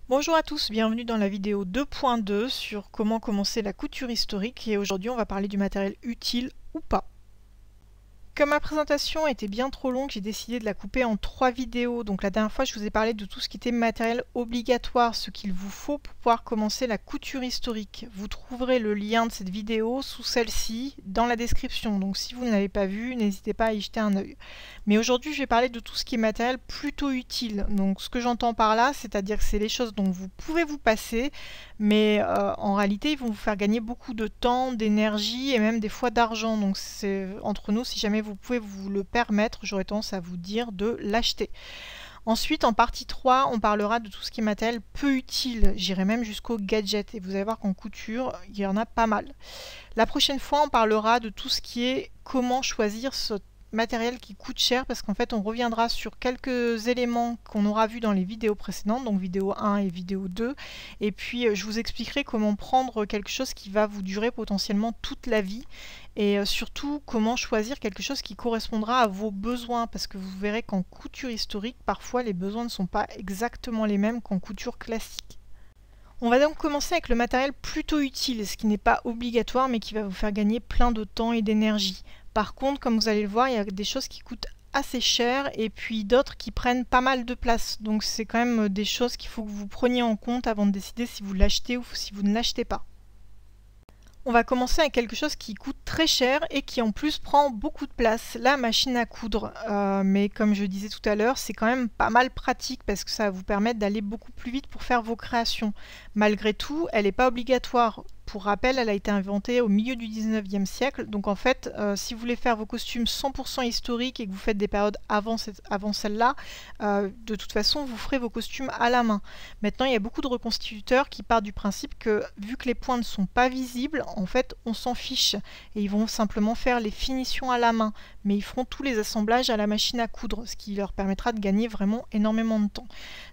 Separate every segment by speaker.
Speaker 1: Bonjour à tous, bienvenue dans la vidéo 2.2 sur comment commencer la couture historique et aujourd'hui on va parler du matériel utile ou pas. Comme ma présentation était bien trop longue, j'ai décidé de la couper en 3 vidéos. Donc la dernière fois, je vous ai parlé de tout ce qui était matériel obligatoire, ce qu'il vous faut pour pouvoir commencer la couture historique. Vous trouverez le lien de cette vidéo sous celle-ci dans la description. Donc si vous ne l'avez pas vu, n'hésitez pas à y jeter un œil. Mais aujourd'hui, je vais parler de tout ce qui est matériel plutôt utile. Donc ce que j'entends par là, c'est-à-dire que c'est les choses dont vous pouvez vous passer, mais en réalité, ils vont vous faire gagner beaucoup de temps, d'énergie et même des fois d'argent. Donc c'est entre nous, si jamais vous pouvez vous le permettre, j'aurais tendance à vous dire de l'acheter. Ensuite, en partie 3, on parlera de tout ce qui est matériel peu utile. J'irai même jusqu'aux gadgets. Et vous allez voir qu'en couture, il y en a pas mal. La prochaine fois, on parlera de tout ce qui est comment choisir ce matériel qui coûte cher, parce qu'en fait on reviendra sur quelques éléments qu'on aura vu dans les vidéos précédentes, donc vidéo 1 et vidéo 2, et puis je vous expliquerai comment prendre quelque chose qui va vous durer potentiellement toute la vie, et surtout comment choisir quelque chose qui correspondra à vos besoins, parce que vous verrez qu'en couture historique, parfois les besoins ne sont pas exactement les mêmes qu'en couture classique. On va donc commencer avec le matériel plutôt utile, ce qui n'est pas obligatoire mais qui va vous faire gagner plein de temps et d'énergie. Par contre, comme vous allez le voir, il y a des choses qui coûtent assez cher et puis d'autres qui prennent pas mal de place. Donc c'est quand même des choses qu'il faut que vous preniez en compte avant de décider si vous l'achetez ou si vous ne l'achetez pas. On va commencer avec quelque chose qui coûte très cher et qui en plus prend beaucoup de place, la machine à coudre. Mais comme je disais tout à l'heure, c'est quand même pas mal pratique parce que ça va vous permettre d'aller beaucoup plus vite pour faire vos créations. Malgré tout, elle n'est pas obligatoire. Pour rappel, elle a été inventée au milieu du 19e siècle, donc en fait, si vous voulez faire vos costumes 100% historiques et que vous faites des périodes avant celle-là, de toute façon, vous ferez vos costumes à la main. Maintenant, il y a beaucoup de reconstituteurs qui partent du principe que, vu que les points ne sont pas visibles, en fait, on s'en fiche, et ils vont simplement faire les finitions à la main, mais ils feront tous les assemblages à la machine à coudre, ce qui leur permettra de gagner vraiment énormément de temps.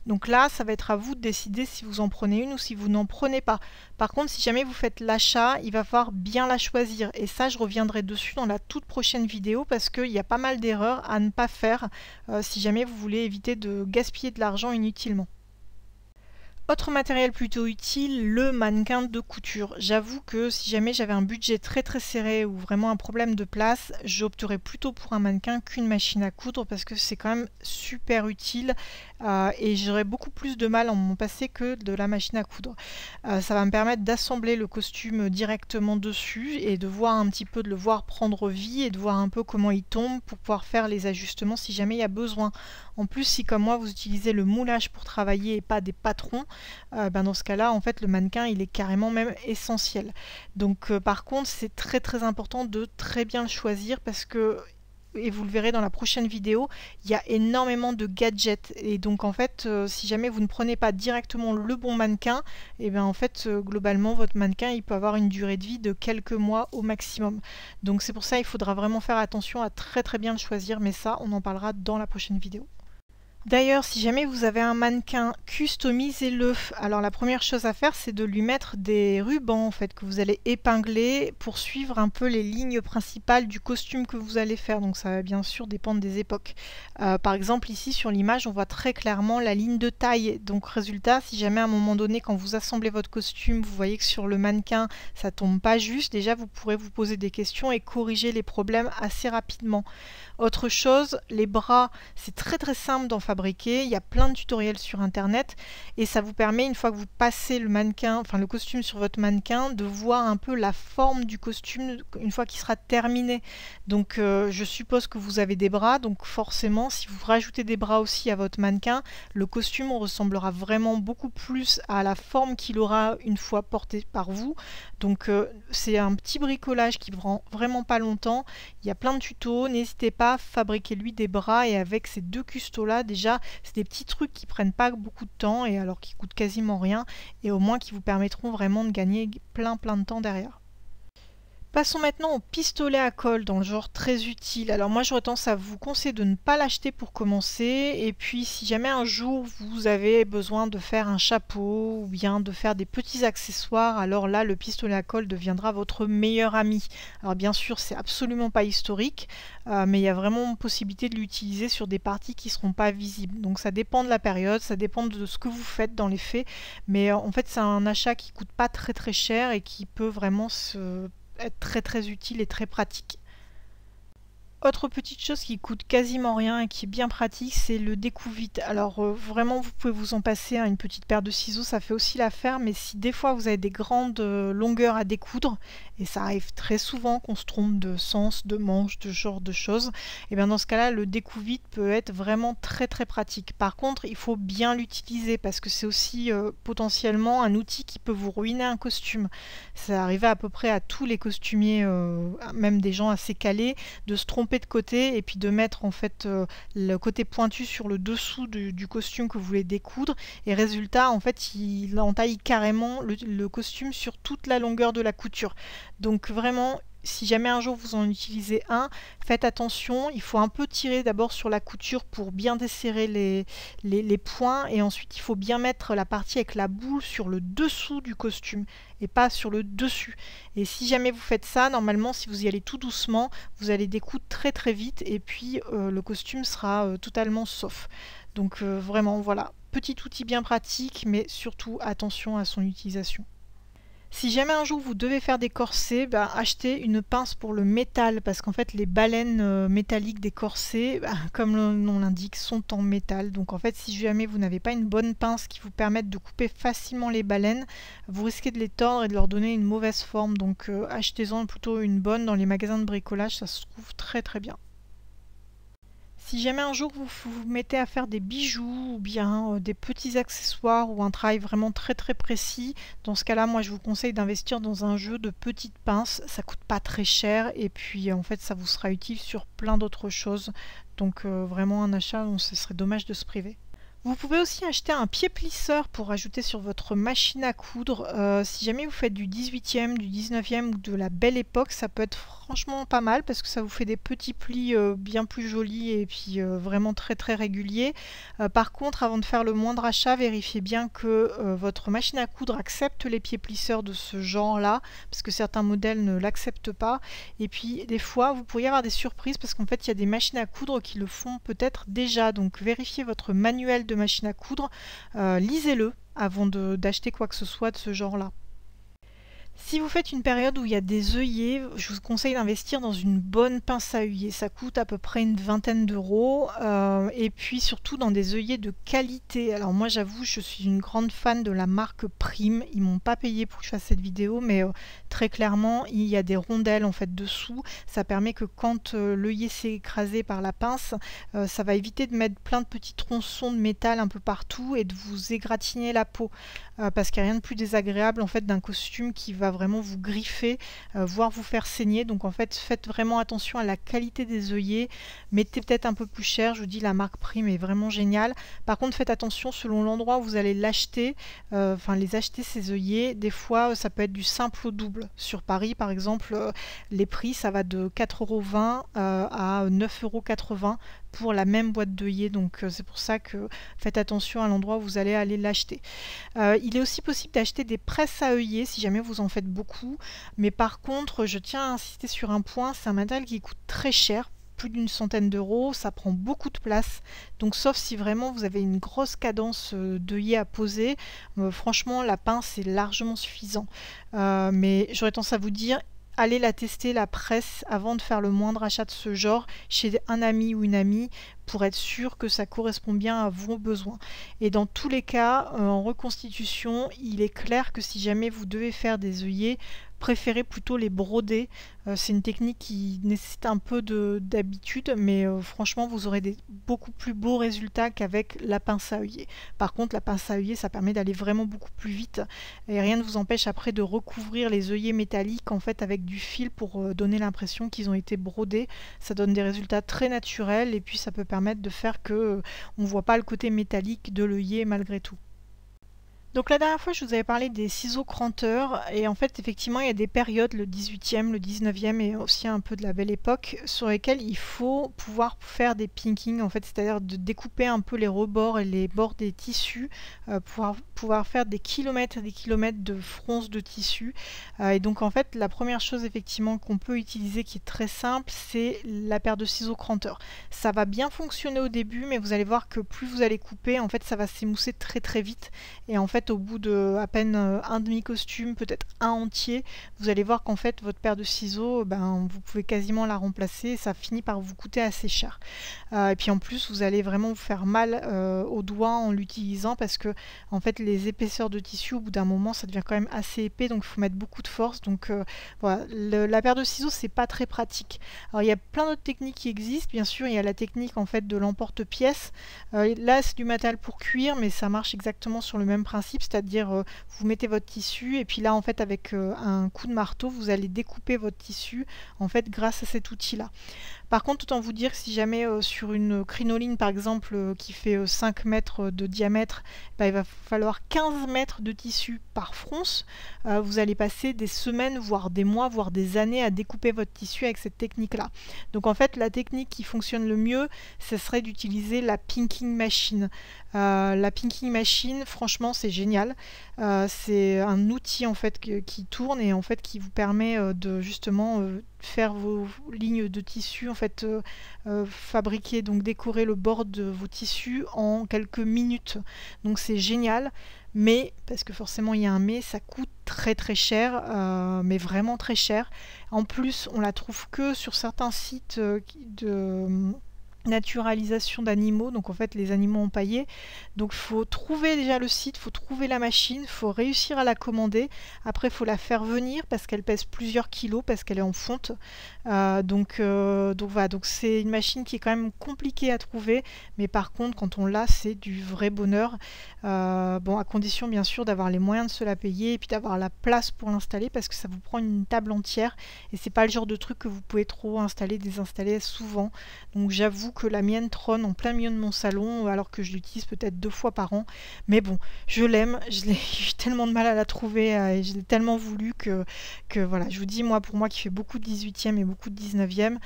Speaker 1: Donc là, ça va être à vous de décider si vous en prenez une ou si vous n'en prenez pas. Par contre, si jamais vous faites l'achat, il va falloir bien la choisir. Et ça, je reviendrai dessus dans la toute prochaine vidéo parce qu'il y a pas mal d'erreurs à ne pas faire si jamais vous voulez éviter de gaspiller de l'argent inutilement. Autre matériel plutôt utile, le mannequin de couture. J'avoue que si jamais j'avais un budget très serré ou vraiment un problème de place, j'opterais plutôt pour un mannequin qu'une machine à coudre parce que c'est quand même super utile et j'aurais beaucoup plus de mal à m'en passer que de la machine à coudre. Ça va me permettre d'assembler le costume directement dessus et de voir un petit peu, de le voir prendre vie et de voir un peu comment il tombe pour pouvoir faire les ajustements si jamais il y a besoin. En plus, si comme moi vous utilisez le moulage pour travailler et pas des patrons, dans ce cas-là, en fait, le mannequin, il est carrément même essentiel. Donc, par contre, c'est très important de très bien le choisir parce que, et vous le verrez dans la prochaine vidéo, il y a énormément de gadgets. Et donc, en fait, si jamais vous ne prenez pas directement le bon mannequin, et bien en fait, globalement, votre mannequin, il peut avoir une durée de vie de quelques mois au maximum. Donc, c'est pour ça, il faudra vraiment faire attention à très bien le choisir. Mais ça, on en parlera dans la prochaine vidéo. D'ailleurs, si jamais vous avez un mannequin, customisez-le. Alors la première chose à faire, c'est de lui mettre des rubans en fait que vous allez épingler pour suivre un peu les lignes principales du costume que vous allez faire. Donc ça va bien sûr dépendre des époques. Par exemple ici sur l'image, on voit très clairement la ligne de taille. Donc résultat, si jamais à un moment donné, quand vous assemblez votre costume, vous voyez que sur le mannequin, ça tombe pas juste, déjà vous pourrez vous poser des questions et corriger les problèmes assez rapidement. Autre chose, les bras, c'est très simple d'en fabriquer, il y a plein de tutoriels sur internet et ça vous permet, une fois que vous passez le mannequin, enfin le costume sur votre mannequin, de voir un peu la forme du costume une fois qu'il sera terminé. Donc je suppose que vous avez des bras, donc forcément si vous rajoutez des bras aussi à votre mannequin, le costume ressemblera vraiment beaucoup plus à la forme qu'il aura une fois porté par vous. Donc c'est un petit bricolage qui prend vraiment pas longtemps, il y a plein de tutos, n'hésitez pas, fabriquez-lui des bras et avec ces deux custos là déjà c'est des petits trucs qui prennent pas beaucoup de temps et alors qui coûtent quasiment rien et au moins qui vous permettront vraiment de gagner plein de temps derrière. Passons maintenant au pistolet à colle dans le genre très utile. Alors moi j'aurais tendance à vous conseiller de ne pas l'acheter pour commencer, et puis si jamais un jour vous avez besoin de faire un chapeau ou bien de faire des petits accessoires, alors là le pistolet à colle deviendra votre meilleur ami. Alors bien sûr c'est absolument pas historique, mais il y a vraiment possibilité de l'utiliser sur des parties qui ne seront pas visibles. Donc ça dépend de la période, ça dépend de ce que vous faites dans les faits, mais en fait c'est un achat qui coûte pas très cher et qui peut vraiment être très utile et très pratique. Autre petite chose qui coûte quasiment rien et qui est bien pratique, c'est le découvite. Alors vraiment vous pouvez vous en passer, hein, une petite paire de ciseaux ça fait aussi l'affaire, mais si des fois vous avez des grandes longueurs à découdre, et ça arrive très souvent qu'on se trompe de sens, de manche, de genre de choses, et bien dans ce cas là le découvite peut être vraiment très pratique. Par contre il faut bien l'utiliser parce que c'est aussi potentiellement un outil qui peut vous ruiner un costume. Ça arrivait à peu près à tous les costumiers, même des gens assez calés, de se tromper de côté et puis de mettre en fait le côté pointu sur le dessous du costume que vous voulez découdre, et résultat en fait il entaille carrément le costume sur toute la longueur de la couture. Donc vraiment si jamais un jour vous en utilisez un, faites attention, il faut un peu tirer d'abord sur la couture pour bien desserrer les points, et ensuite il faut bien mettre la partie avec la boule sur le dessous du costume et pas sur le dessus. Et si jamais vous faites ça, normalement si vous y allez tout doucement, vous allez découdre très vite et puis le costume sera totalement sauf. Donc vraiment voilà, petit outil bien pratique, mais surtout attention à son utilisation. Si jamais un jour vous devez faire des corsets, achetez une pince pour le métal, parce qu'en fait les balènes métalliques des corsets, comme le nom l'indique, sont en métal. Donc en fait si jamais vous n'avez pas une bonne pince qui vous permette de couper facilement les balènes, vous risquez de les tordre et de leur donner une mauvaise forme. Donc achetez-en plutôt une bonne dans les magasins de bricolage, ça se trouve très bien. Si jamais un jour vous vous mettez à faire des bijoux ou bien des petits accessoires ou un travail vraiment très précis, dans ce cas-là, moi je vous conseille d'investir dans un jeu de petites pinces. Ça coûte pas très cher et puis en fait ça vous sera utile sur plein d'autres choses. Donc vraiment un achat, ce serait dommage de se priver. Vous pouvez aussi acheter un pied plisseur pour ajouter sur votre machine à coudre. Si jamais vous faites du 18e, du 19e ou de la belle époque, ça peut être franchement pas mal parce que ça vous fait des petits plis bien plus jolis et puis vraiment très réguliers. Par contre, avant de faire le moindre achat, vérifiez bien que votre machine à coudre accepte les pieds plisseurs de ce genre-là, parce que certains modèles ne l'acceptent pas. Et puis des fois, vous pourriez avoir des surprises parce qu'en fait, il y a des machines à coudre qui le font peut-être déjà. Donc vérifiez votre manuel de machine à coudre, lisez-le avant d'acheter quoi que ce soit de ce genre-là. Si vous faites une période où il y a des œillets, je vous conseille d'investir dans une bonne pince à œillet. Ça coûte à peu près une vingtaine d'euros, et puis surtout dans des œillets de qualité. Alors moi j'avoue, je suis une grande fan de la marque Prime. Ils m'ont pas payé pour que je fasse cette vidéo, mais très clairement il y a des rondelles en fait dessous. Ça permet que quand l'œillet s'est écrasé par la pince, ça va éviter de mettre plein de petits tronçons de métal un peu partout et de vous égratigner la peau, parce qu'il n'y a rien de plus désagréable en fait d'un costume qui va vraiment vous griffer, voire vous faire saigner. Donc en fait faites vraiment attention à la qualité des œillets, mettez peut-être un peu plus cher, je vous dis la marque Prime est vraiment géniale. Par contre faites attention selon l'endroit où vous allez l'acheter, les acheter ces œillets, des fois ça peut être du simple au double. Sur Paris par exemple, les prix ça va de 4,20 € à 9,80 € pour la même boîte d'œillets, donc c'est pour ça que faites attention à l'endroit où vous allez aller l'acheter. Il est aussi possible d'acheter des presses à œillets si jamais vous en faites beaucoup, mais par contre je tiens à insister sur un point, c'est un matériel qui coûte très cher, plus d'une centaine d'euros, ça prend beaucoup de place, donc sauf si vraiment vous avez une grosse cadence d'œillets à poser, franchement la pince est largement suffisant. Mais j'aurais tendance à vous dire, allez la tester la presse avant de faire le moindre achat de ce genre chez un ami ou une amie pour être sûr que ça correspond bien à vos besoins. Et dans tous les cas, en reconstitution, il est clair que si jamais vous devez faire des œillets, préférez plutôt les broder. C'est une technique qui nécessite un peu d'habitude, mais franchement vous aurez des beaucoup plus beaux résultats qu'avec la pince à œillet. Par contre la pince à œillet ça permet d'aller vraiment beaucoup plus vite et rien ne vous empêche après de recouvrir les œillets métalliques en fait avec du fil pour donner l'impression qu'ils ont été brodés. Ça donne des résultats très naturels et puis ça peut permettre de faire que on ne voit pas le côté métallique de l'œillet malgré tout. Donc la dernière fois, je vous avais parlé des ciseaux cranteurs et en fait, effectivement, il y a des périodes, le 18e, le 19e et aussi un peu de la Belle Époque, sur lesquelles il faut pouvoir faire des pinkings, en fait, c'est-à-dire de découper un peu les rebords et les bords des tissus, pouvoir faire des kilomètres et des kilomètres de fronces de tissu. Et donc en fait, la première chose effectivement qu'on peut utiliser qui est très simple, c'est la paire de ciseaux cranteurs. Ça va bien fonctionner au début, mais vous allez voir que plus vous allez couper, en fait, ça va s'émousser très très vite. Et en fait, au bout de à peine un demi-costume, peut-être un entier, vous allez voir qu'en fait, votre paire de ciseaux, vous pouvez quasiment la remplacer et ça finit par vous coûter assez cher. Et puis en plus, vous allez vraiment vous faire mal aux doigts en l'utilisant parce que en fait, les épaisseurs de tissu, au bout d'un moment, ça devient quand même assez épais, donc il faut mettre beaucoup de force. Donc voilà, la paire de ciseaux, c'est pas très pratique. Alors il y a plein d'autres techniques qui existent, bien sûr, il y a la technique en fait de l'emporte-pièce. Là, c'est du matériel pour cuire, mais ça marche exactement sur le même principe, c'est-à-dire vous mettez votre tissu et puis là en fait avec un coup de marteau vous allez découper votre tissu en fait grâce à cet outil là. Par contre, autant vous dire que si jamais sur une crinoline par exemple qui fait 5 mètres de diamètre, il va falloir 15 mètres de tissu par fronce, vous allez passer des semaines, voire des mois, voire des années à découper votre tissu avec cette technique-là. Donc en fait, la technique qui fonctionne le mieux, ce serait d'utiliser la pinking machine. La pinking machine, franchement, c'est génial. C'est un outil en fait qui tourne et en fait qui vous permet de justement faire vos lignes de tissu, en fait fabriquer, donc décorer le bord de vos tissus en quelques minutes. Donc c'est génial, mais, parce que forcément il y a un mais, ça coûte très très cher, mais vraiment très cher. En plus, on la trouve que sur certains sites de naturalisation d'animaux, donc en fait les animaux empaillés. Donc il faut trouver déjà le site, il faut trouver la machine, il faut réussir à la commander. Après il faut la faire venir parce qu'elle pèse plusieurs kilos, parce qu'elle est en fonte. Donc voilà, donc c'est une machine qui est quand même compliquée à trouver, mais par contre quand on l'a, c'est du vrai bonheur. Bon, à condition bien sûr d'avoir les moyens de se la payer et puis d'avoir la place pour l'installer, parce que ça vous prend une table entière et c'est pas le genre de truc que vous pouvez trop installer, désinstaller souvent. Donc j'avoue que la mienne trône en plein milieu de mon salon alors que je l'utilise peut-être 2 fois par an, mais bon, je l'aime, j'ai tellement de mal à la trouver et je l'ai tellement voulu que voilà, je vous dis, moi, pour moi qui fais beaucoup de 18e et beaucoup de 19e,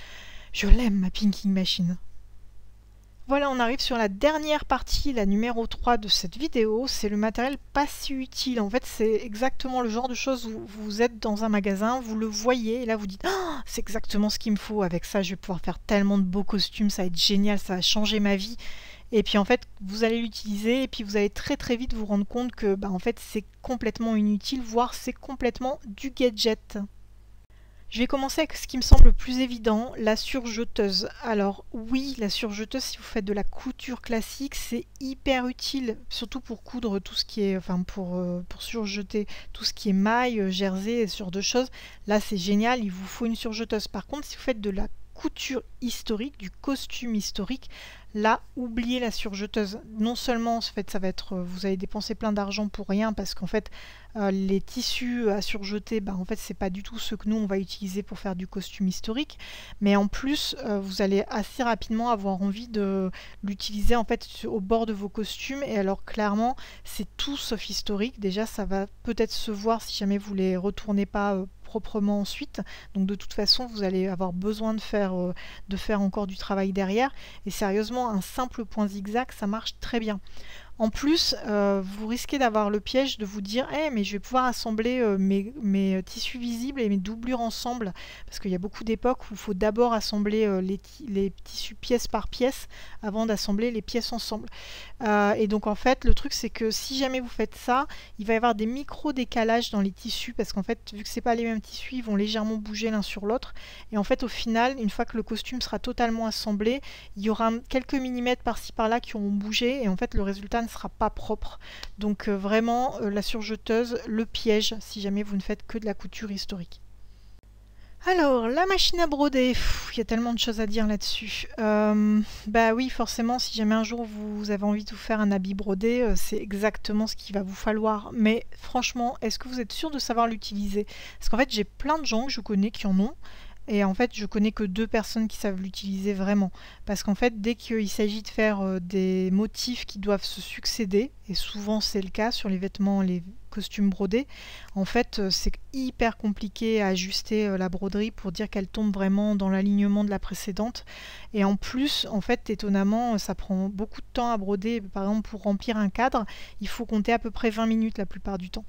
Speaker 1: je l'aime ma pinking machine. Voilà, on arrive sur la dernière partie, la numéro 3 de cette vidéo, c'est le matériel pas si utile. En fait, c'est exactement le genre de choses où vous êtes dans un magasin, vous le voyez, et là vous dites oh, c'est exactement ce qu'il me faut, avec ça je vais pouvoir faire tellement de beaux costumes, ça va être génial, ça va changer ma vie. Et puis en fait, vous allez l'utiliser et puis vous allez très très vite vous rendre compte que en fait, c'est complètement inutile, voire c'est complètement du gadget. Je vais commencer avec ce qui me semble le plus évident, la surjeteuse. Alors oui, la surjeteuse, si vous faites de la couture classique, c'est hyper utile, surtout pour coudre tout ce qui est, enfin pour surjeter tout ce qui est maille, jersey et ce genre de choses. Là c'est génial, il vous faut une surjeteuse. Par contre, si vous faites de la couture historique, du costume historique, là, oubliez la surjeteuse. Non seulement, en fait, ça va être, vous allez dépenser plein d'argent pour rien, parce qu'en fait, les tissus à surjeter, en fait, c'est pas du tout ce que nous on va utiliser pour faire du costume historique. Mais en plus, vous allez assez rapidement avoir envie de l'utiliser en fait au bord de vos costumes. Et alors, clairement, c'est tout sauf historique. Déjà, ça va peut-être se voir si jamais vous les retournez pas proprement ensuite. Donc de toute façon, vous allez avoir besoin de faire encore du travail derrière. Et sérieusement, un simple point zigzag, ça marche très bien. En plus, vous risquez d'avoir le piège de vous dire hey, mais je vais pouvoir assembler mes tissus visibles et mes doublures ensemble, parce qu'il y a beaucoup d'époques où il faut d'abord assembler les tissus pièce par pièce avant d'assembler les pièces ensemble. Et donc en fait, le truc c'est que si jamais vous faites ça, il va y avoir des micro-décalages dans les tissus, parce qu'en fait, vu que c'est pas les mêmes tissus, ils vont légèrement bouger l'un sur l'autre. Et en fait, au final, une fois que le costume sera totalement assemblé, il y aura quelques millimètres par-ci par-là qui auront bougé, et en fait, le résultat ne sera pas propre. Donc vraiment la surjeteuse, le piège si jamais vous ne faites que de la couture historique. Alors, la machine à broder, il y a tellement de choses à dire là-dessus. Bah oui, forcément, si jamais un jour vous avez envie de vous faire un habit brodé, c'est exactement ce qu'il va vous falloir. Mais franchement, est-ce que vous êtes sûr de savoir l'utiliser? Parce qu'en fait, j'ai plein de gens que je connais qui en ont, et en fait je connais que 2 personnes qui savent l'utiliser vraiment, parce qu'en fait dès qu'il s'agit de faire des motifs qui doivent se succéder, et souvent c'est le cas sur les vêtements, les costumes brodés, en fait c'est hyper compliqué à ajuster la broderie pour dire qu'elle tombe vraiment dans l'alignement de la précédente, et en plus en fait étonnamment ça prend beaucoup de temps à broder. Par exemple pour remplir un cadre il faut compter à peu près 20 minutes la plupart du temps,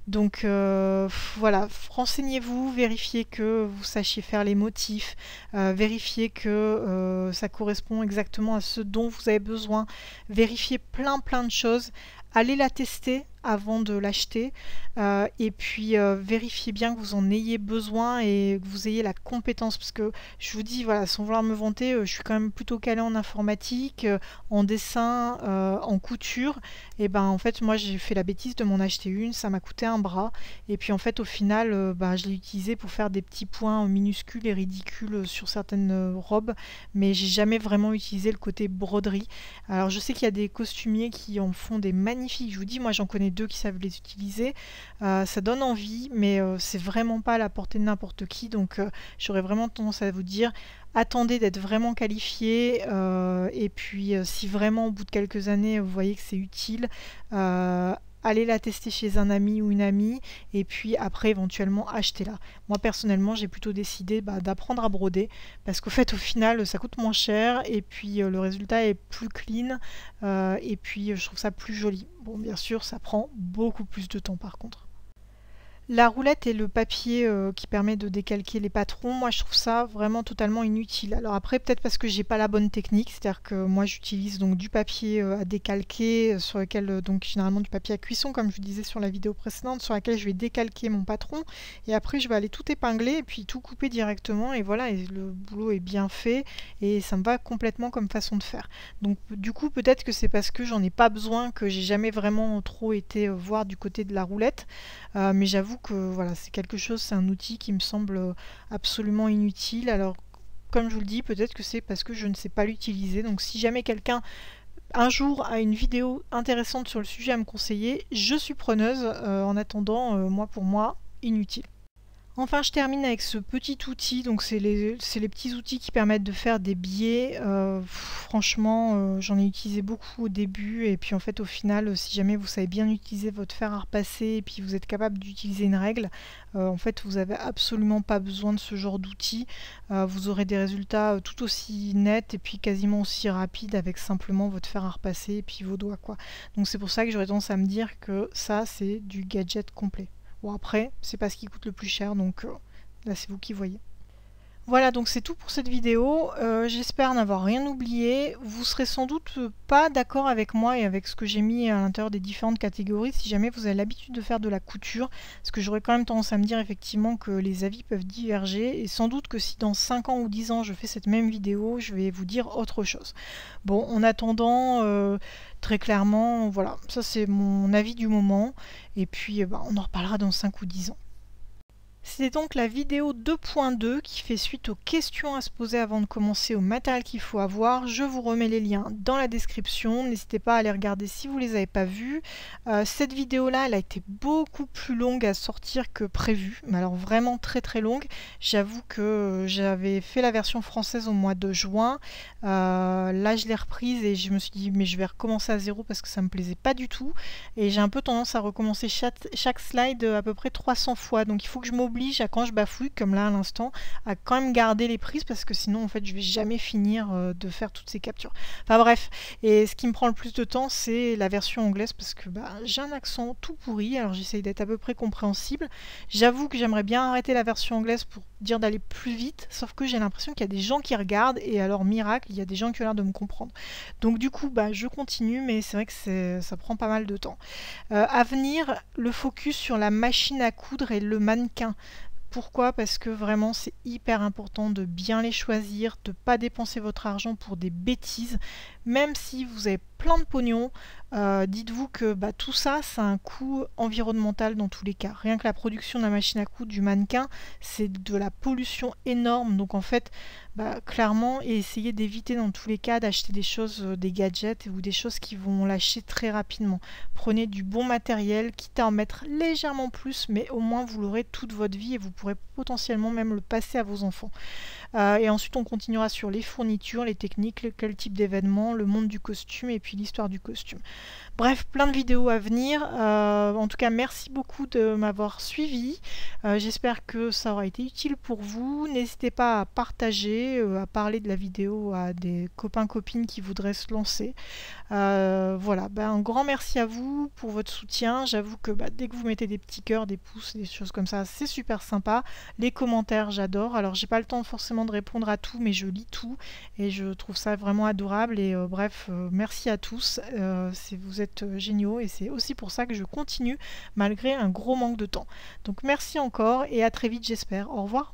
Speaker 1: donc voilà, renseignez-vous, vérifiez que vous sachiez faire les motifs, vérifiez que ça correspond exactement à ce dont vous avez besoin, vérifiez plein de choses, allez la tester avant de l'acheter, et puis vérifiez bien que vous en ayez besoin et que vous ayez la compétence, parce que je vous dis, voilà, sans vouloir me vanter, je suis quand même plutôt calée en informatique, en dessin, en couture, et ben en fait moi j'ai fait la bêtise de m'en acheter une, ça m'a coûté un bras, et puis en fait au final je l'ai utilisé pour faire des petits points minuscules et ridicules sur certaines robes, mais j'ai jamais vraiment utilisé le côté broderie. Alors je sais qu'il y a des costumiers qui en font des magnifiques, je vous dis, moi j'en connais 2 qui savent les utiliser, ça donne envie, mais c'est vraiment pas à la portée de n'importe qui, donc j'aurais vraiment tendance à vous dire attendez d'être vraiment qualifié, et puis si vraiment au bout de quelques années vous voyez que c'est utile, allez la tester chez un ami ou une amie, et puis après éventuellement achetez-la. Moi personnellement j'ai plutôt décidé d'apprendre à broder, parce qu'au fait au final ça coûte moins cher, et puis le résultat est plus clean, et puis je trouve ça plus joli. Bon, bien sûr ça prend beaucoup plus de temps par contre. La roulette et le papier qui permet de décalquer les patrons, moi je trouve ça vraiment totalement inutile. Alors après peut-être parce que j'ai pas la bonne technique, c'est-à-dire que moi j'utilise donc du papier à décalquer, sur lequel donc généralement du papier à cuisson comme je vous disais sur la vidéo précédente, sur laquelle je vais décalquer mon patron, et après je vais aller tout épingler et puis tout couper directement, et voilà, et le boulot est bien fait et ça me va complètement comme façon de faire. Donc du coup peut-être que c'est parce que j'en ai pas besoin que j'ai jamais vraiment trop été voir du côté de la roulette, mais j'avoue que voilà, c'est quelque chose, c'est un outil qui me semble absolument inutile. Alors comme je vous le dis, peut-être que c'est parce que je ne sais pas l'utiliser, donc si jamais quelqu'un un jour a une vidéo intéressante sur le sujet à me conseiller, je suis preneuse. En attendant, moi pour moi, inutile. Enfin, je termine avec ce petit outil, donc c'est les petits outils qui permettent de faire des biais. Franchement, j'en ai utilisé beaucoup au début, et puis en fait au final, si jamais vous savez bien utiliser votre fer à repasser, et puis vous êtes capable d'utiliser une règle, en fait vous n'avez absolument pas besoin de ce genre d'outils. Vous aurez des résultats tout aussi nets et puis quasiment aussi rapides avec simplement votre fer à repasser et puis vos doigts, quoi. Donc c'est pour ça que j'aurais tendance à me dire que ça c'est du gadget complet. Bon après, c'est pas ce qui coûte le plus cher, donc là c'est vous qui voyez. Voilà, donc c'est tout pour cette vidéo. J'espère n'avoir rien oublié. Vous serez sans doute pas d'accord avec moi et avec ce que j'ai mis à l'intérieur des différentes catégories si jamais vous avez l'habitude de faire de la couture, parce que j'aurais quand même tendance à me dire effectivement que les avis peuvent diverger, et sans doute que si dans 5 ans ou 10 ans je fais cette même vidéo, je vais vous dire autre chose. Bon, en attendant, très clairement, voilà, ça c'est mon avis du moment, et puis on en reparlera dans 5 ou 10 ans. C'était donc la vidéo 2.2 qui fait suite aux questions à se poser avant de commencer au matériel qu'il faut avoir. Je vous remets les liens dans la description, n'hésitez pas à les regarder si vous ne les avez pas vus. Cette vidéo-là, elle a été beaucoup plus longue à sortir que prévu, mais alors vraiment très longue. J'avoue que j'avais fait la version française au mois de juin, là je l'ai reprise et je me suis dit mais je vais recommencer à zéro parce que ça me plaisait pas du tout, et j'ai un peu tendance à recommencer chaque slide à peu près 300 fois, donc il faut que je m'oblige à, quand je bafouille comme là à l'instant, à quand même garder les prises, parce que sinon en fait je vais jamais finir de faire toutes ces captures. Enfin bref, et ce qui me prend le plus de temps c'est la version anglaise, parce que j'ai un accent tout pourri, alors j'essaye d'être à peu près compréhensible. J'avoue que j'aimerais bien arrêter la version anglaise pour dire d'aller plus vite, sauf que j'ai l'impression qu'il y a des gens qui regardent, et alors miracle, il y a des gens qui ont l'air de me comprendre. Donc du coup je continue, mais c'est vrai que ça prend pas mal de temps. À venir, le focus sur la machine à coudre et le mannequin. Pourquoi? Parce que vraiment c'est hyper important de bien les choisir, de ne pas dépenser votre argent pour des bêtises, même si vous avez plein de pognon. Dites-vous que tout ça, c'est un coût environnemental dans tous les cas. Rien que la production de la machine à coudre du mannequin, c'est de la pollution énorme. Donc en fait, clairement, essayez d'éviter dans tous les cas d'acheter des choses, des gadgets ou des choses qui vont lâcher très rapidement. Prenez du bon matériel, quitte à en mettre légèrement plus, mais au moins vous l'aurez toute votre vie et vous pourrez potentiellement même le passer à vos enfants. Et ensuite on continuera sur les fournitures, les techniques, quel type d'événement, le monde du costume et puis l'histoire du costume. Bref, plein de vidéos à venir. En tout cas, merci beaucoup de m'avoir suivi. J'espère que ça aura été utile pour vous. N'hésitez pas à partager, à parler de la vidéo à des copains-copines qui voudraient se lancer. Voilà, un grand merci à vous pour votre soutien. J'avoue que dès que vous mettez des petits cœurs, des pouces, des choses comme ça, c'est super sympa. Les commentaires, j'adore. Alors, j'ai pas le temps forcément de répondre à tout, mais je lis tout et je trouve ça vraiment adorable. Et bref, merci à tous. Vous êtes géniaux et c'est aussi pour ça que je continue malgré un gros manque de temps. Donc merci encore et à très vite j'espère. Au revoir.